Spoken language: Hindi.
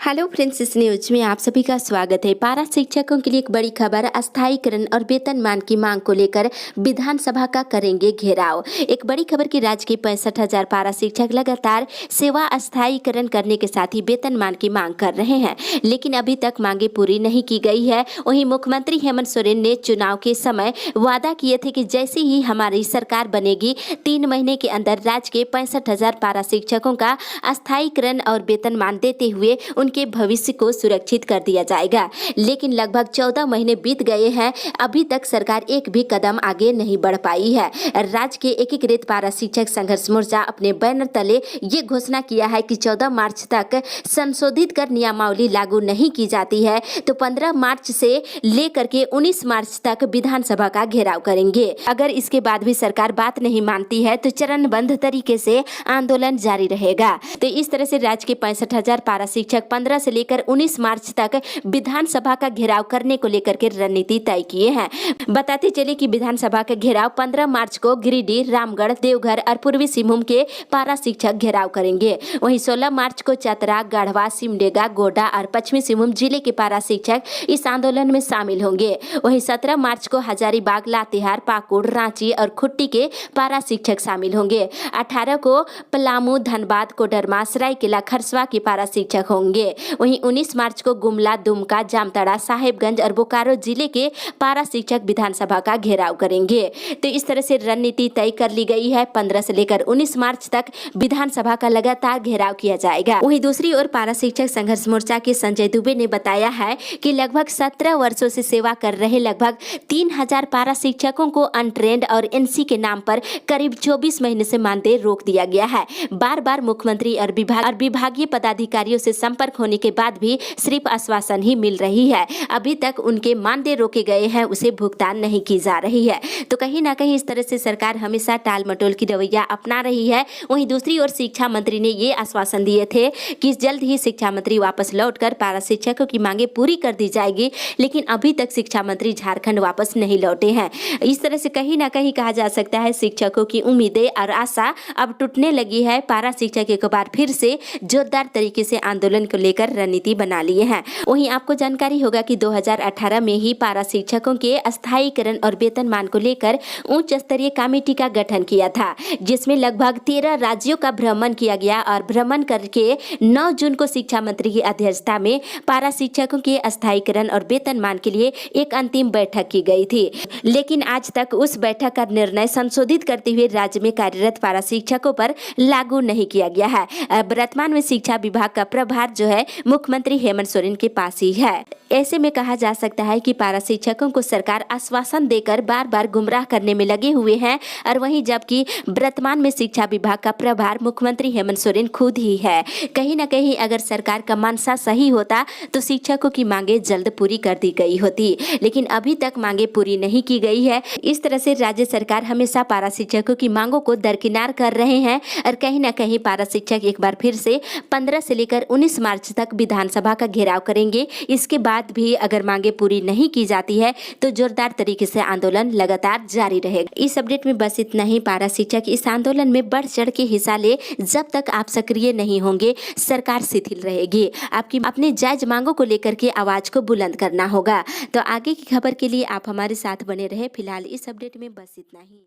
हेलो फ्रेंड्स, इस न्यूज में आप सभी का स्वागत है। पारा शिक्षकों के लिए एक बड़ी खबर। अस्थायीकरण और वेतनमान की मांग को लेकर विधानसभा का करेंगे घेराव। एक बड़ी खबर की राज्य के 65,000 पारा शिक्षक लगातार सेवा अस्थायीकरण करने के साथ ही वेतनमान की मांग कर रहे हैं, लेकिन अभी तक मांगे पूरी नहीं की गई है। वहीं मुख्यमंत्री हेमंत सोरेन ने चुनाव के समय वादा किए थे कि जैसे ही हमारी सरकार बनेगी 3 महीने के अंदर राज्य के 65,000 पारा शिक्षकों का अस्थायीकरण और वेतनमान देते हुए उनके भविष्य को सुरक्षित कर दिया जाएगा। लेकिन लगभग 14 महीने बीत गए हैं, अभी तक सरकार एक भी कदम आगे नहीं बढ़ पाई है। राज्य के एकीकृत पारा शिक्षक संघर्ष मोर्चा अपने बैनर तले ये घोषणा किया है कि 14 मार्च तक संशोधित कर नियमावली लागू नहीं की जाती है तो 15 मार्च से लेकर के 19 मार्च तक विधानसभा का घेराव करेंगे। अगर इसके बाद भी सरकार बात नहीं मानती है तो चरणबद्ध तरीके से आंदोलन जारी रहेगा। तो इस तरह से राज्य के 65,000 पारा शिक्षक 15 से लेकर 19 मार्च तक विधानसभा का घेराव करने को लेकर के रणनीति तय किए हैं। बताते चले कि विधानसभा का घेराव 15 मार्च को गिरिडीह, रामगढ़, देवघर और पूर्वी सिंहभूम के पारा शिक्षक घेराव करेंगे। वहीं 16 मार्च को चतरा, गढ़वा, सिमडेगा, गोड्डा और पश्चिमी सिंहभूम जिले के पारा शिक्षक इस आंदोलन में शामिल होंगे। वहीं 17 मार्च को हजारीबाग, लातेहार, पाकुड़, रांची और खुट्टी के पारा शिक्षक शामिल होंगे। 18 को पलामू, धनबाद, कोडरमा, सरायकेला, खरसवा के पारा शिक्षक होंगे। वहीं 19 मार्च को गुमला, दुमका, जामताड़ा, साहेबगंज और बोकारो जिले के पारा शिक्षक विधानसभा का घेराव करेंगे। तो इस तरह से रणनीति तय कर ली गई है। 15 से लेकर 19 मार्च तक विधानसभा का लगातार घेराव किया जाएगा। वहीं दूसरी ओर पारा शिक्षक संघर्ष मोर्चा के संजय दुबे ने बताया है कि लगभग 17 वर्षों से सेवा कर रहे लगभग 3,000 पारा शिक्षकों को अनट्रेंड और एनसी के नाम पर करीब 24 महीने से मानदेय रोक दिया गया है। बार बार मुख्यमंत्री और विभागीय पदाधिकारियों से संपर्क होने के बाद भी सिर्फ आश्वासन ही मिल रही है। अभी तक उनके मानदेय रोके गए हैं, उसे भुगतान नहीं की जा रही है। तो कहीं ना कहीं इस तरह से सरकार हमेशा टाल मटोल की रवैया अपना रही है। वहीं दूसरी ओर शिक्षा मंत्री ने ये आश्वासन दिए थे कि जल्द ही शिक्षा मंत्री वापस लौटकर पारा शिक्षकों की मांगे पूरी कर दी जाएगी, लेकिन अभी तक शिक्षा मंत्री झारखंड वापस नहीं लौटे हैं। इस तरह से कहीं ना कहीं कहा जा सकता है शिक्षकों की उम्मीदें और आशा अब टूटने लगी है। पारा शिक्षक एक बार फिर से जोरदार तरीके से आंदोलन को लेकर रणनीति बना लिए हैं। वहीं आपको जानकारी होगा कि 2018 में ही पारा शिक्षकों के अस्थायीकरण और वेतनमान को लेकर उच्च स्तरीय कमेटी का गठन किया था, जिसमें लगभग 13 राज्यों का भ्रमण किया गया और भ्रमण करके 9 जून को शिक्षा मंत्री की अध्यक्षता में पारा शिक्षकों के अस्थायीकरण और वेतनमान के लिए एक अंतिम बैठक की गई थी। लेकिन आज तक उस बैठक का निर्णय संशोधित करते हुए राज्य में कार्यरत पारा शिक्षकों पर लागू नहीं किया गया है। वर्तमान में शिक्षा विभाग का प्रभार जो है मुख्यमंत्री हेमंत सोरेन के पास ही है। ऐसे में कहा जा सकता है कि पारा शिक्षकों को सरकार आश्वासन देकर बार बार गुमराह करने में लगे हुए हैं, और वहीं जबकि वर्तमान में शिक्षा विभाग का प्रभार मुख्यमंत्री हेमंत सोरेन खुद ही है। कहीं ना कहीं अगर सरकार का मनसा सही होता तो शिक्षकों की मांगे जल्द पूरी कर दी गई होती, लेकिन अभी तक मांगे पूरी नहीं की गई है। इस तरह से राज्य सरकार हमेशा पारा शिक्षकों की मांगों को दरकिनार कर रहे हैं, और कहीं ना कहीं पारा शिक्षक एक बार फिर से 15 से लेकर 19 मार्च तक विधानसभा का घेराव करेंगे। इसके बाद भी अगर मांगे पूरी नहीं की जाती है तो जोरदार तरीके से आंदोलन लगातार जारी रहेगा। इस अपडेट में बस इतना ही। पारा शिक्षक इस आंदोलन में बढ़ चढ़ के हिस्सा ले। जब तक आप सक्रिय नहीं होंगे सरकार शिथिल रहेगी। आपकी अपने जायज मांगों को लेकर के आवाज को बुलंद करना होगा। तो आगे की खबर के लिए आप हमारे साथ बने रहे। फिलहाल इस अपडेट में बस इतना ही।